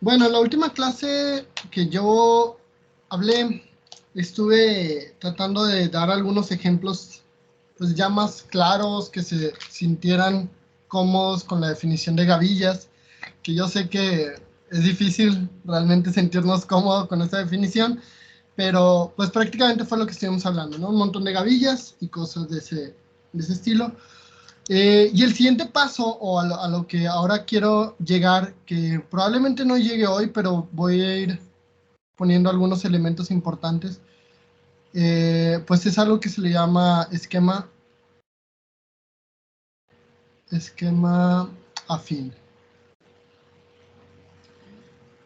Bueno, la última clase que yo hablé, estuve tratando de dar algunos ejemplos pues ya más claros, que se sintieran cómodos con la definición de gavillas, que yo sé que es difícil realmente sentirnos cómodos con esta definición, pero pues prácticamente fue lo que estuvimos hablando, ¿no? Un montón de gavillas y cosas de ese estilo. Y el siguiente paso, o a lo que ahora quiero llegar, que probablemente no llegue hoy, pero voy a ir poniendo algunos elementos importantes, pues es algo que se le llama esquema afín.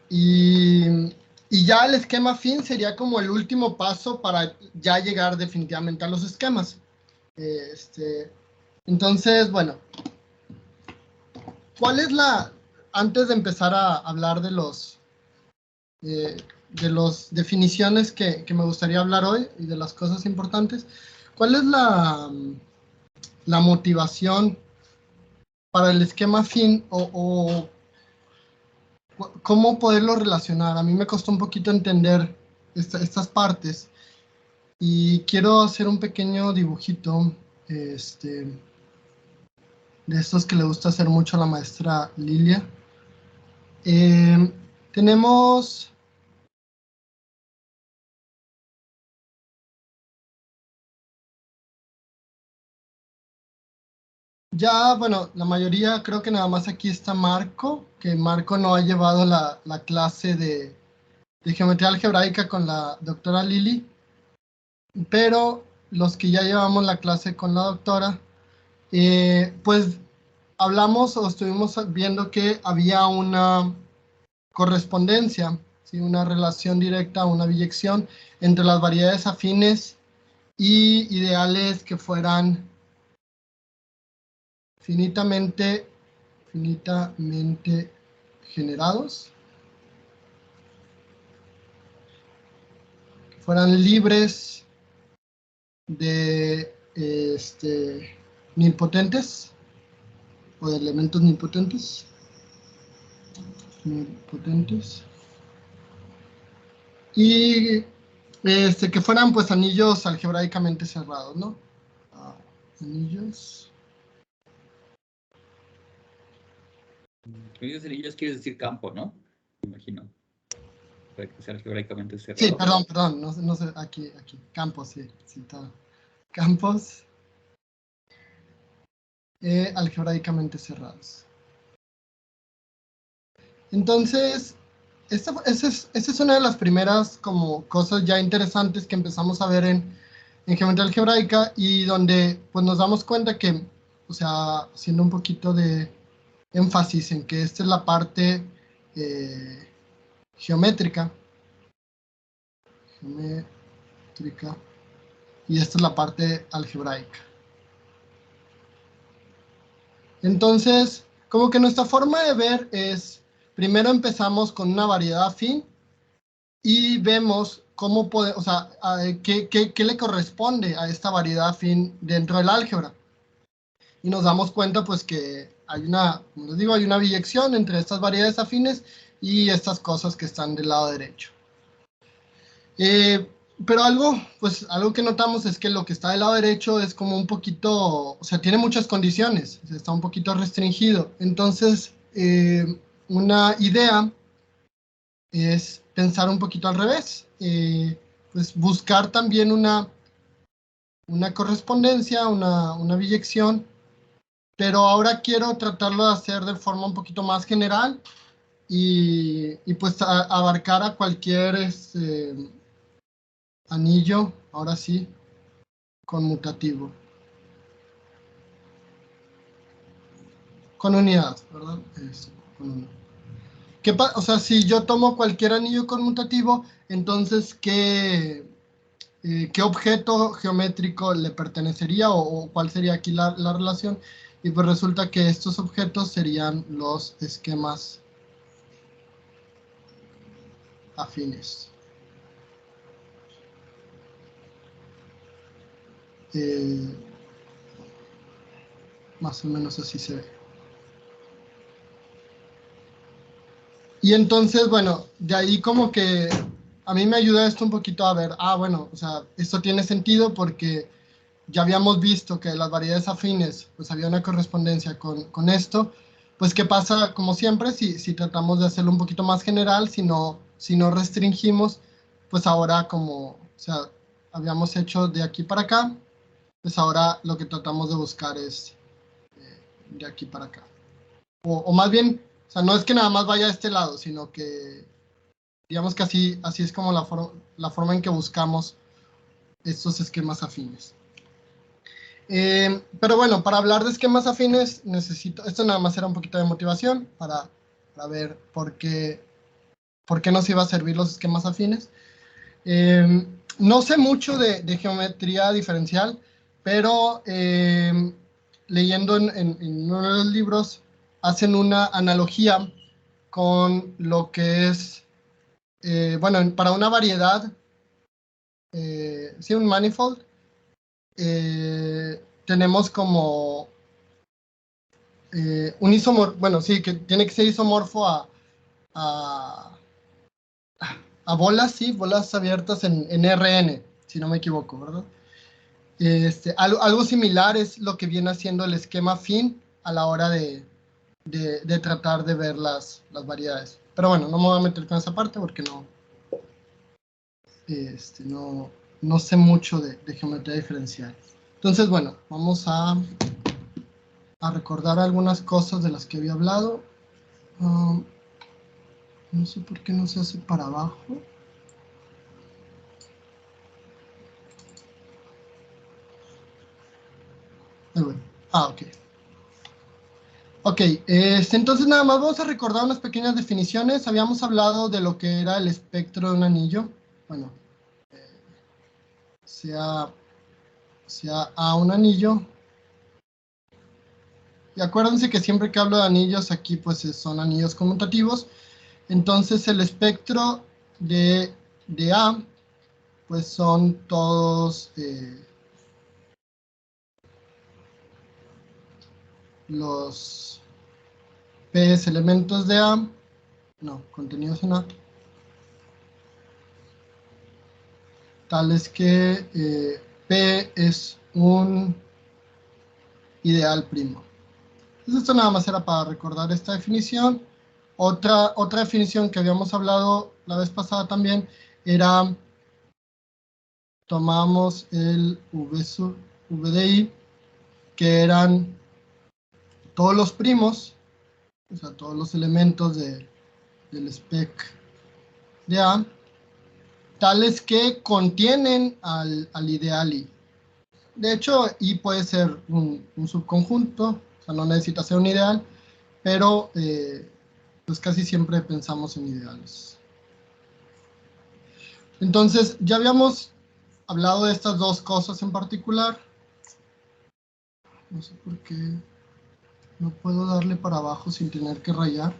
Y ya el esquema afín sería como el último paso para ya llegar definitivamente a los esquemas. Entonces, bueno, ¿cuál es antes de empezar a hablar de las definiciones que me gustaría hablar hoy y de las cosas importantes, ¿cuál es la motivación para el esquema afín o cómo poderlo relacionar? A mí me costó un poquito entender estas partes y quiero hacer un pequeño dibujito de estos que le gusta hacer mucho a la maestra Lilia. Tenemos... Ya, bueno, la mayoría, creo que nada más aquí está Marco, que Marco no ha llevado la clase de geometría algebraica con la doctora Lili, pero los que ya llevamos la clase con la doctora, pues hablamos o estuvimos viendo que había una correspondencia, ¿sí? Una relación directa, una biyección entre las variedades afines y ideales que fueran finitamente generados, que fueran libres de nilpotentes o de elementos nilpotentes, y que fueran pues anillos algebraicamente cerrados, ¿no? Anillos. Anillos quieres decir campo, ¿no? Me imagino. Para que sea algebraicamente cerrado. Sí, perdón, no sé, aquí, campos, sí, está. Campos algebraicamente cerrados. Entonces, esa es una de las primeras como cosas ya interesantes que empezamos a ver en geometría algebraica, y donde pues nos damos cuenta que, o sea, haciendo un poquito de énfasis en que esta es la parte geométrica, y esta es la parte algebraica. Entonces, como que nuestra forma de ver es, primero empezamos con una variedad afín y vemos cómo o sea, qué le corresponde a esta variedad afín dentro del álgebra. Y nos damos cuenta pues que hay como les digo, hay una biyección entre estas variedades afines y estas cosas que están del lado derecho. Pero algo que notamos es que lo que está del lado derecho es como un poquito, o sea, tiene muchas condiciones, está un poquito restringido. Entonces, una idea es pensar un poquito al revés, pues buscar también una correspondencia, una biyección, pero ahora quiero tratarlo de hacer de forma un poquito más general y pues abarcar a cualquier anillo, ahora sí, conmutativo. Con unidad, ¿verdad? Con unidad. O sea, si yo tomo cualquier anillo conmutativo, entonces, ¿qué objeto geométrico le pertenecería o cuál sería aquí la relación? Y pues resulta que estos objetos serían los esquemas afines. Más o menos así se ve. Y entonces, bueno, de ahí como que a mí me ayuda esto un poquito a ver, bueno, o sea, esto tiene sentido porque ya habíamos visto que las variedades afines, pues había una correspondencia con esto. Pues, ¿qué pasa? Como siempre, si tratamos de hacerlo un poquito más general, si no restringimos, pues ahora como, o sea, habíamos hecho de aquí para acá, pues ahora lo que tratamos de buscar es de aquí para acá. O más bien, o sea, no es que nada más vaya a este lado, sino que digamos que así es como la forma en que buscamos estos esquemas afines. Pero bueno, para hablar de esquemas afines necesito, esto nada más era un poquito de motivación para ver por qué nos iba a servir los esquemas afines. No sé mucho de geometría diferencial, pero leyendo en uno de los libros hacen una analogía con lo que es, bueno, para una variedad, sí, un manifold, tenemos como un isomorfo, bueno, sí, que tiene que ser isomorfo a, bolas, sí, bolas abiertas en Rn, si no me equivoco, ¿verdad? Algo similar es lo que viene haciendo el esquema fin a la hora de tratar de ver las variedades. Pero bueno, no me voy a meter con esa parte porque no sé mucho de geometría diferencial. Entonces, bueno, vamos a recordar algunas cosas de las que había hablado. No sé por qué no se hace para abajo. Bueno. Ok. Ok, entonces nada más vamos a recordar unas pequeñas definiciones. Habíamos hablado de lo que era el espectro de un anillo. Bueno, sea A un anillo. Y acuérdense que siempre que hablo de anillos, aquí pues son anillos conmutativos. Entonces el espectro de A, pues son todos los P elementos de A, no, contenidos en A, tales que P es un ideal primo. Entonces esto nada más era para recordar esta definición. Otra definición que habíamos hablado la vez pasada también era, tomamos el V de I, que eran todos los primos, o sea, todos los elementos del spec de A, tales que contienen al ideal I. De hecho, I puede ser un subconjunto, o sea, no necesita ser un ideal, pero pues casi siempre pensamos en ideales. Entonces, ya habíamos hablado de estas dos cosas en particular. No sé por qué no puedo darle para abajo sin tener que rayar.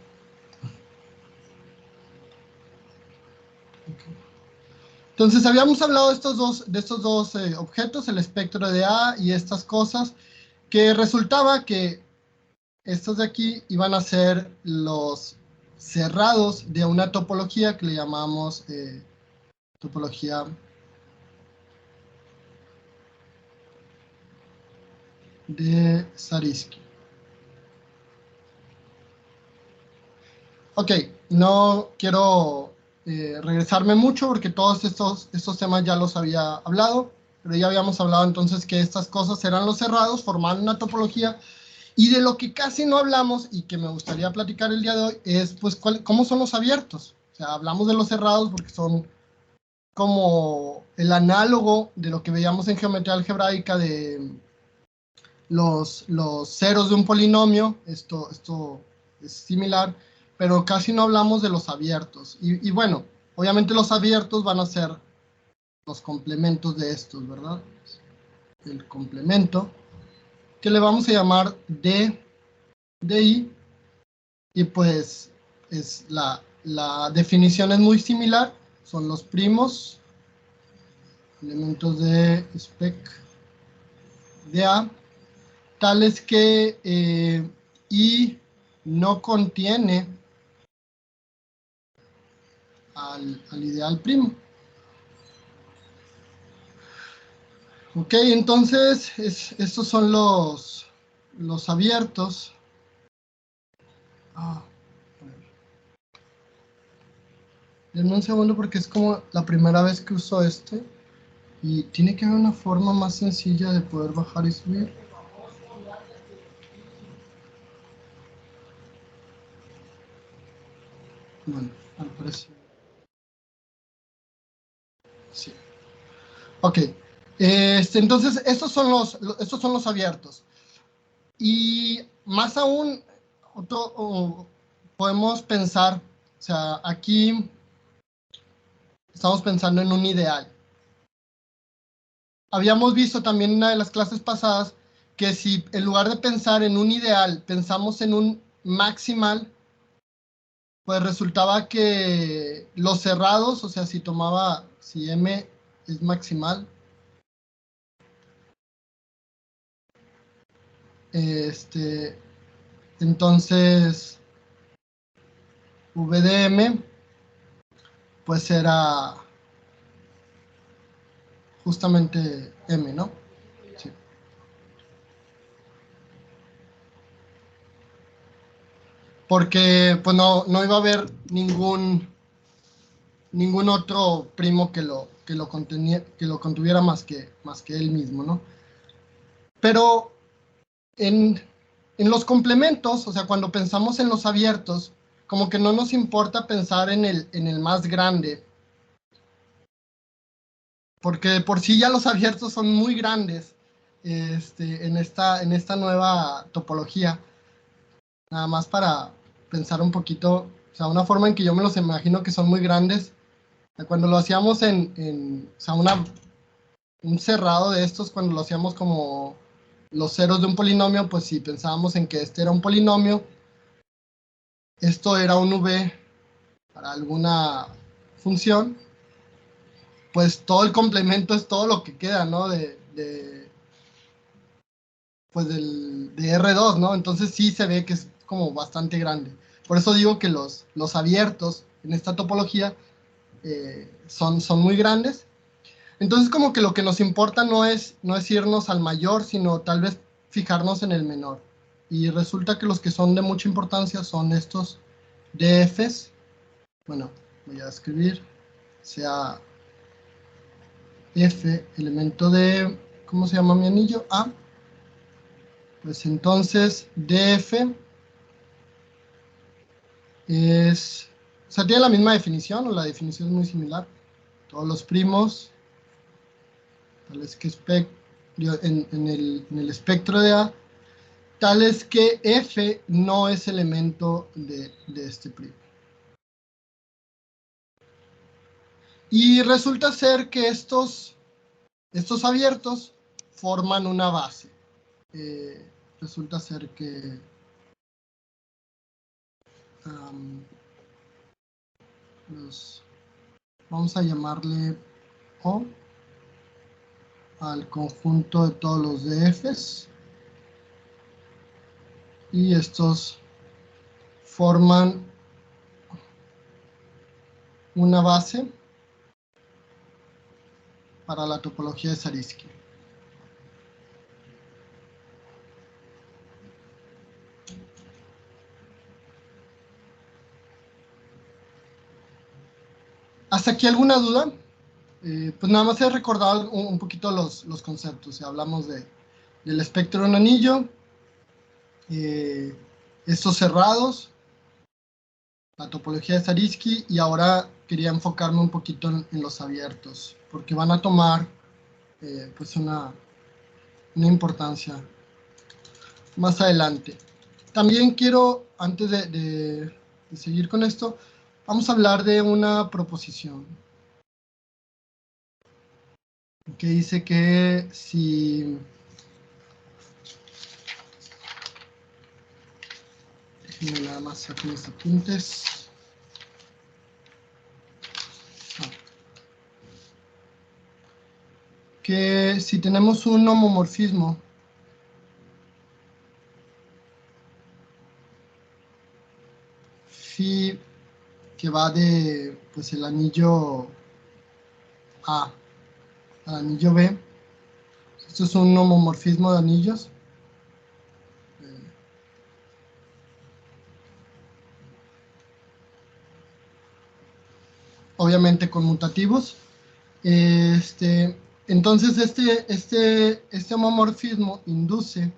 Okay. Entonces, habíamos hablado de estos dos objetos, el espectro de A y estas cosas, que resultaba que estos de aquí iban a ser los cerrados de una topología que le llamamos topología de Zariski. Ok, no quiero regresarme mucho porque todos estos temas ya los había hablado, pero ya habíamos hablado entonces que estas cosas eran los cerrados, formaban una topología, y de lo que casi no hablamos y que me gustaría platicar el día de hoy es pues cómo son los abiertos. O sea, hablamos de los cerrados porque son como el análogo de lo que veíamos en geometría algebraica de los ceros de un polinomio. Esto es similar, pero casi no hablamos de los abiertos. Y bueno, obviamente los abiertos van a ser los complementos de estos, ¿verdad? El complemento, que le vamos a llamar D de I, y pues la definición es muy similar, son los primos, elementos de spec de A, tales que I no contiene al ideal primo. Ok, entonces estos son los abiertos. Denme un segundo porque es como la primera vez que uso este. Y tiene que haber una forma más sencilla de poder bajar y subir. Bueno, al parecer. Sí. Ok. Entonces, estos son los abiertos. Y más aún, podemos pensar, o sea, aquí estamos pensando en un ideal. Habíamos visto también en una de las clases pasadas que si en lugar de pensar en un ideal, pensamos en un maximal, pues resultaba que los cerrados, o sea, si M es maximal, entonces V de M, pues era justamente M, ¿no? Sí. Porque pues no iba a haber ningún otro primo que lo contuviera más que él mismo, ¿no? Pero en los complementos, o sea, cuando pensamos en los abiertos, como que no nos importa pensar en el más grande, porque de por sí ya los abiertos son muy grandes en esta nueva topología. Nada más para pensar un poquito, o sea, una forma en que yo me los imagino que son muy grandes. Cuando lo hacíamos o sea, un cerrado de estos, cuando lo hacíamos como los ceros de un polinomio, pues si pensábamos en que este era un polinomio, esto era un v para alguna función, pues todo el complemento es todo lo que queda, ¿no? Pues de R2, ¿no? Entonces sí se ve que es como bastante grande. Por eso digo que los abiertos en esta topología son muy grandes. Entonces como que lo que nos importa no es irnos al mayor, sino tal vez fijarnos en el menor. Y resulta que los que son de mucha importancia son estos DFs. Bueno, voy a escribir, sea F, elemento de, ¿cómo se llama mi anillo? A. Pues entonces DF o sea, tiene la misma definición, o la definición es muy similar. Todos los primos, tales que en el espectro de A, tales que F no es elemento de este primo. Y resulta ser que estos abiertos forman una base. Resulta ser que vamos a llamarle O al conjunto de todos los DFs, y estos forman una base para la topología de Zariski. ¿Hasta aquí alguna duda? Pues nada más he recordado un poquito los conceptos. Si hablamos del espectro de un anillo, estos cerrados, la topología de Zariski, y ahora quería enfocarme un poquito en los abiertos, porque van a tomar pues una importancia más adelante. También quiero, antes de seguir con esto, vamos a hablar de una proposición que dice que si déjenme nada más sacar mis apuntes. Que si tenemos un homomorfismo phi que va de pues el anillo A al anillo B. Esto es un homomorfismo de anillos. Obviamente conmutativos. Entonces este homomorfismo induce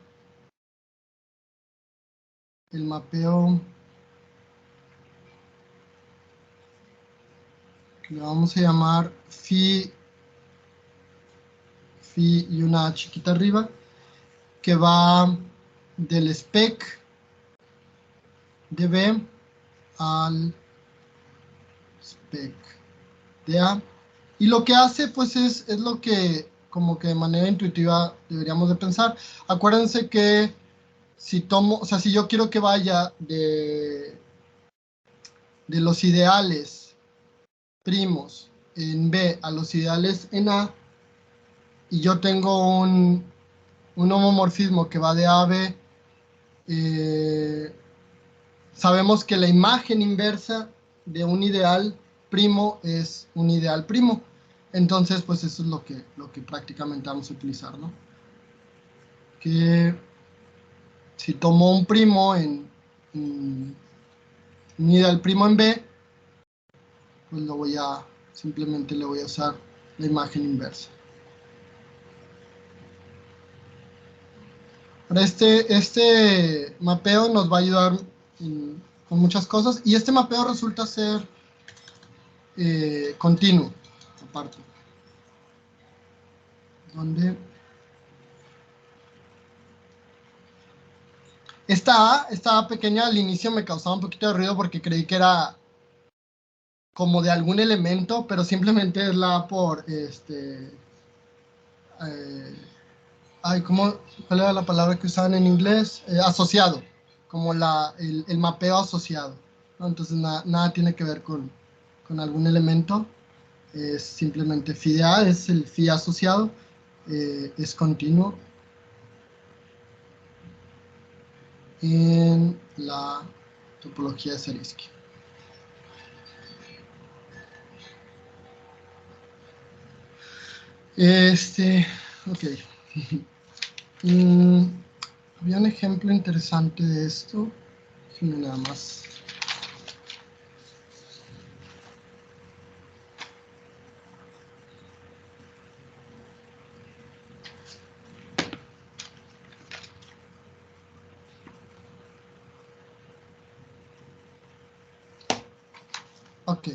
el mapeo, que le vamos a llamar phi y una chiquita arriba, que va del spec de B al spec de A. Y lo que hace, pues, es lo que, como que de manera intuitiva deberíamos de pensar. Acuérdense que si tomo, o sea, si yo quiero que vaya de los ideales primos en B a los ideales en A, y yo tengo un homomorfismo que va de A a B, sabemos que la imagen inversa de un ideal primo es un ideal primo. Entonces, pues eso es lo que prácticamente vamos a utilizar, ¿no? Que si tomo un primo un ideal primo en B, pues simplemente le voy a usar la imagen inversa. Ahora este mapeo nos va a ayudar con muchas cosas, y este mapeo resulta ser continuo, aparte. Donde esta A pequeña al inicio me causaba un poquito de ruido porque creí que era como de algún elemento, pero simplemente es la A por ¿cuál era la palabra que usaban en inglés? Asociado, como el mapeo asociado, ¿no? Entonces nada tiene que ver con algún elemento, es simplemente phi de A, es el phi asociado, es continuo en la topología de Zariski. Ok. Había un ejemplo interesante de esto. Déjenme nada más. Ok.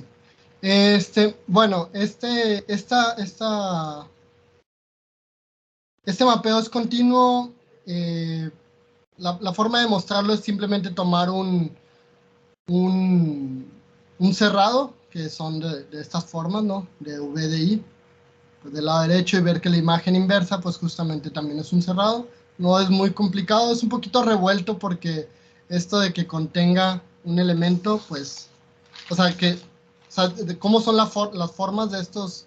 Bueno, este mapeo es continuo. La forma de mostrarlo es simplemente tomar un cerrado, que son de estas formas, ¿no? De V de I, pues del lado derecho, y ver que la imagen inversa, pues justamente también es un cerrado. No es muy complicado, es un poquito revuelto porque esto de que contenga un elemento, pues, o sea, de cómo son las formas de estos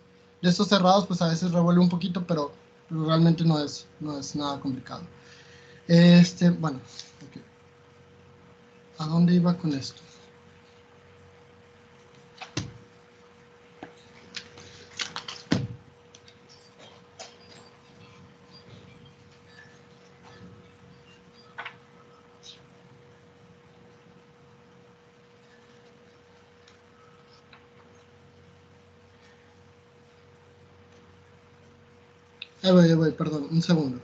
cerrados, pues a veces revuelve un poquito, pero realmente no es nada complicado. Bueno, okay. ¿A dónde iba con esto? Ahí voy, perdón, un segundo.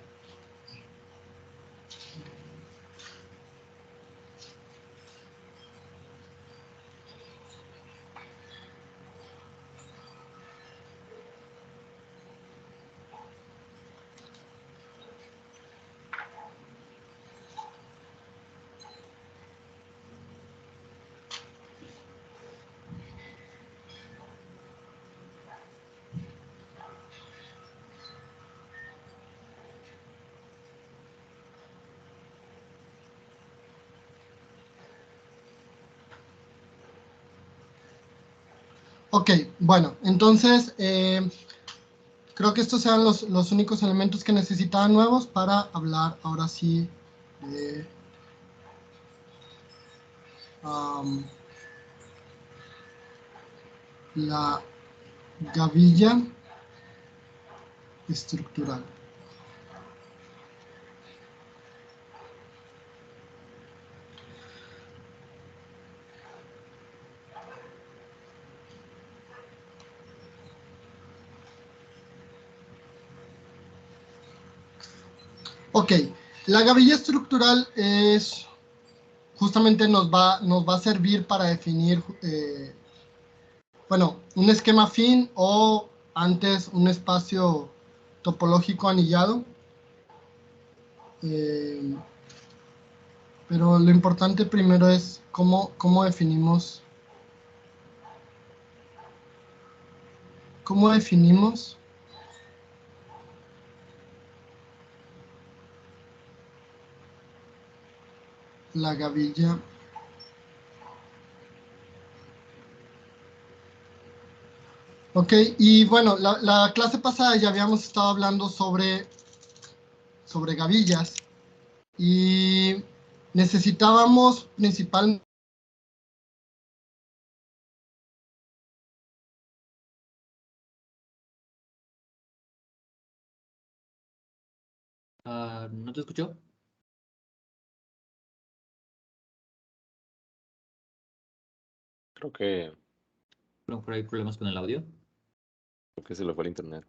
Ok, bueno, entonces creo que estos eran los únicos elementos que necesitaba nuevos para hablar ahora sí de la gavilla estructural. Ok, la gavilla estructural es justamente nos va a servir para definir, bueno, un esquema afín o antes un espacio topológico anillado. Pero lo importante primero es cómo definimos la gavilla. Ok, y bueno, la clase pasada ya habíamos estado hablando sobre gavillas y necesitábamos principalmente. ¿No te escuchó? Creo Por ahí hay problemas con el audio. que se le fue el internet.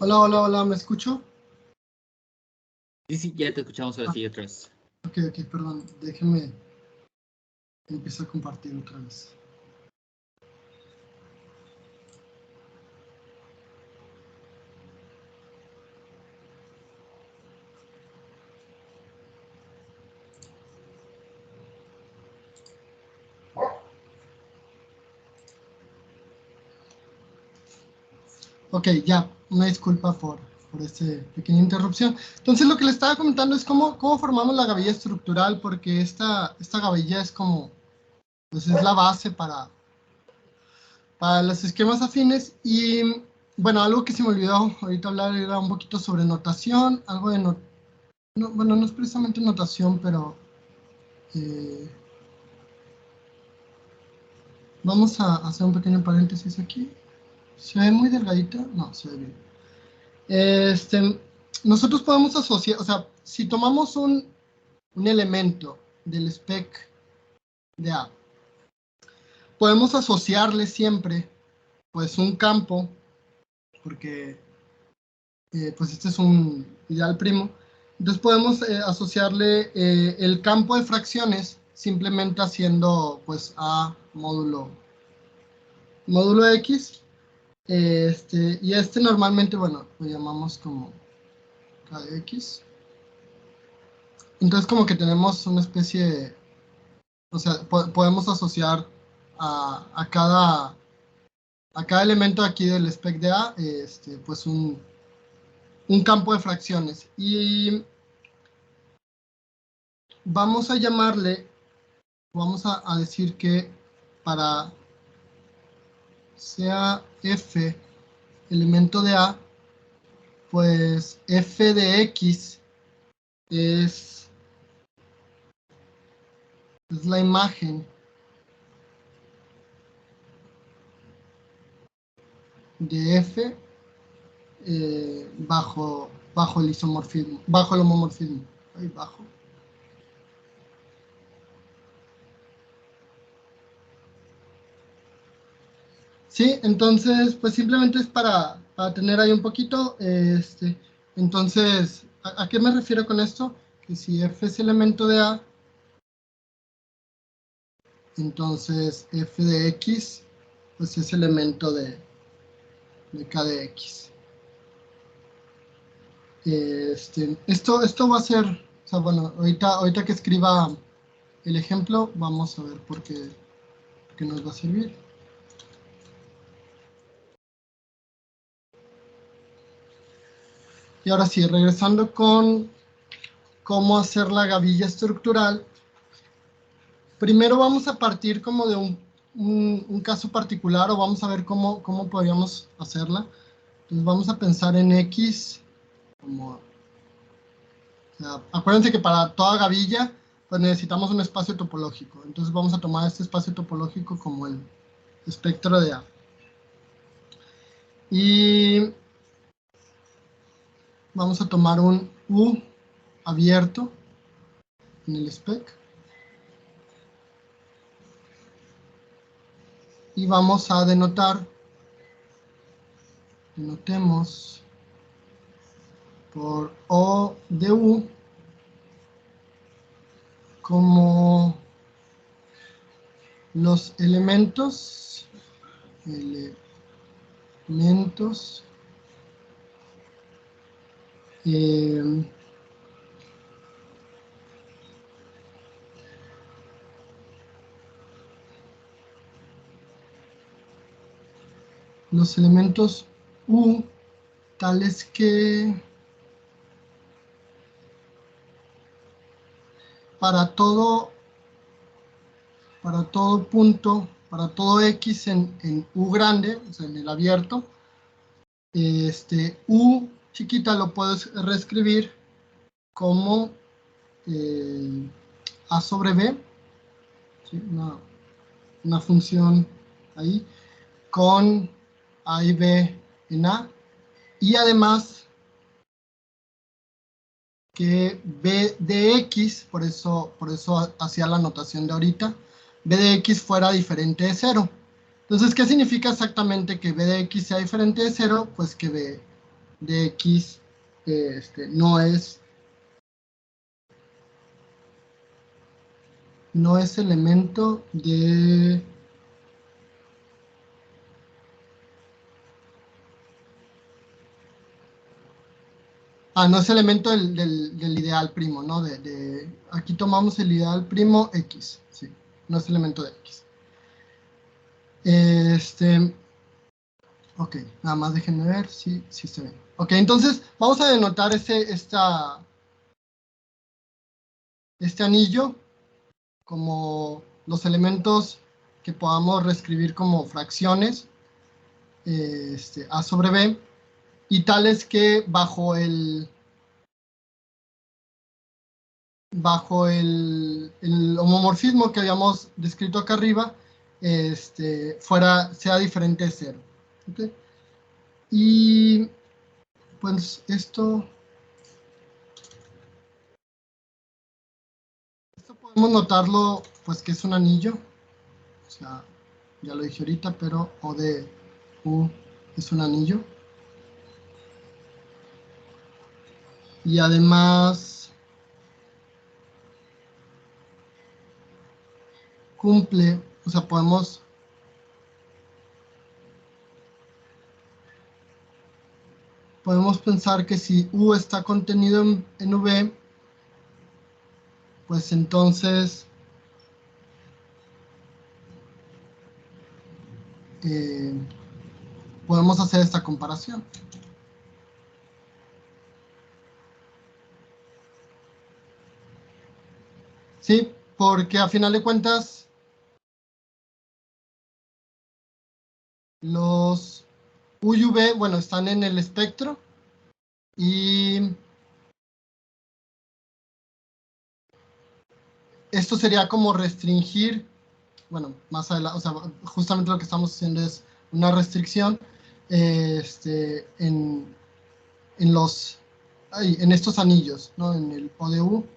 Hola, hola, hola, ¿me escucho? Sí, sí, ya te escuchamos ahora sí otra vez. Ok, perdón, déjeme empezar a compartir otra vez. Ok, ya, una disculpa por esta pequeña interrupción. Entonces, lo que le estaba comentando es cómo formamos la gavilla estructural, porque esta gavilla es como, pues es la base para los esquemas afines. Y, bueno, algo que se me olvidó ahorita hablar era un poquito sobre notación, algo de bueno, no es precisamente notación, pero vamos a hacer un pequeño paréntesis aquí. ¿Se ve muy delgadita? No, se ve bien. Nosotros podemos asociar, o sea, si tomamos un elemento del spec de A, podemos asociarle siempre, pues, un campo, porque, pues, este es un ideal primo. Entonces podemos asociarle el campo de fracciones simplemente haciendo, pues, A módulo X. Y normalmente, bueno, lo llamamos como K de X. Entonces como que tenemos una especie de, o sea, podemos asociar a cada elemento aquí del spec de A, pues un campo de fracciones. Y vamos a llamarle, vamos a decir que para sea F elemento de A, pues F de X es la imagen de F bajo el isomorfismo, bajo el homomorfismo. Ahí bajo. Sí, entonces, pues simplemente es para tener ahí un poquito. Entonces, ¿a qué me refiero con esto? Que si F es elemento de A, entonces F de X, pues es elemento de K de X. Esto va a ser, o sea, bueno, ahorita que escriba el ejemplo, vamos a ver por qué nos va a servir. Y ahora sí, regresando con cómo hacer la gavilla estructural. Primero vamos a partir como de un caso particular, o vamos a ver cómo podríamos hacerla. Entonces vamos a pensar en X como, o sea, acuérdense que para toda gavilla pues necesitamos un espacio topológico. Entonces vamos a tomar este espacio topológico como el espectro de A. Y vamos a tomar un U abierto en el spec. Y vamos a denotemos por O de U como los elementos U tales que para todo punto, para todo X en U grande, o sea, en el abierto, U chiquita lo puedes reescribir como A sobre B, ¿sí? Una función ahí, con A y B en A, y además que B de X, por eso hacía la notación de ahorita, B de X fuera diferente de 0. Entonces, ¿qué significa exactamente que B de X sea diferente de 0? Pues que B de X no es elemento de no es elemento del ideal primo, ¿no? Aquí tomamos el ideal primo X, sí, no es elemento de X. Ok, nada más déjenme ver si se ve. Ok, entonces vamos a denotar este anillo como los elementos que podamos reescribir como fracciones A sobre B, y tales que bajo el homomorfismo que habíamos descrito acá arriba sea diferente de 0. ¿Okay? Y pues esto podemos notarlo pues que es un anillo, o sea, ya lo dije ahorita, pero O de U es un anillo. Y además cumple, o sea, podemos pensar que si U está contenido en V, pues entonces podemos hacer esta comparación. Sí, porque a final de cuentas los U y V, bueno, están en el espectro y esto sería como restringir, bueno, más adelante, o sea, justamente lo que estamos haciendo es una restricción en estos anillos, ¿no? En el O de U,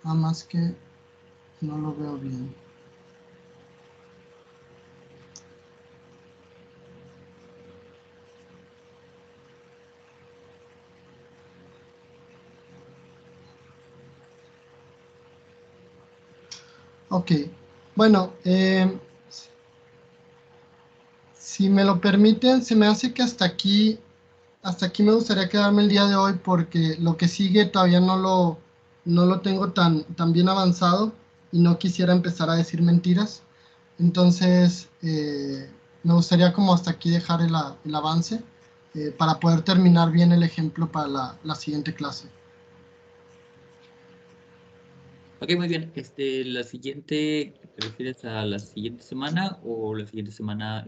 nada más que no lo veo bien. Ok, bueno, si me lo permiten, se me hace que hasta aquí me gustaría quedarme el día de hoy porque lo que sigue todavía no lo tengo tan bien avanzado y no quisiera empezar a decir mentiras. Entonces, me gustaría como hasta aquí dejar el avance para poder terminar bien el ejemplo para la siguiente clase. Ok, muy bien. La siguiente, ¿te refieres a la siguiente semana o la siguiente semana,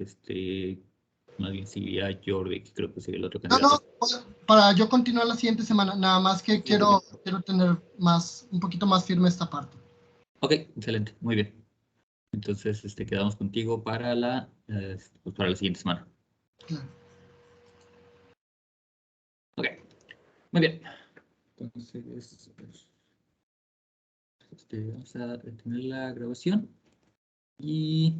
más bien seguiría Jordi, que creo que sería el otro No, candidato? para yo continuar la siguiente semana, nada más que Sí, muy bien. quiero tener un poquito más firme esta parte. Ok, excelente, muy bien. Entonces, quedamos contigo para pues para la siguiente semana. Claro. Ok, muy bien. Entonces, vamos a detener la grabación y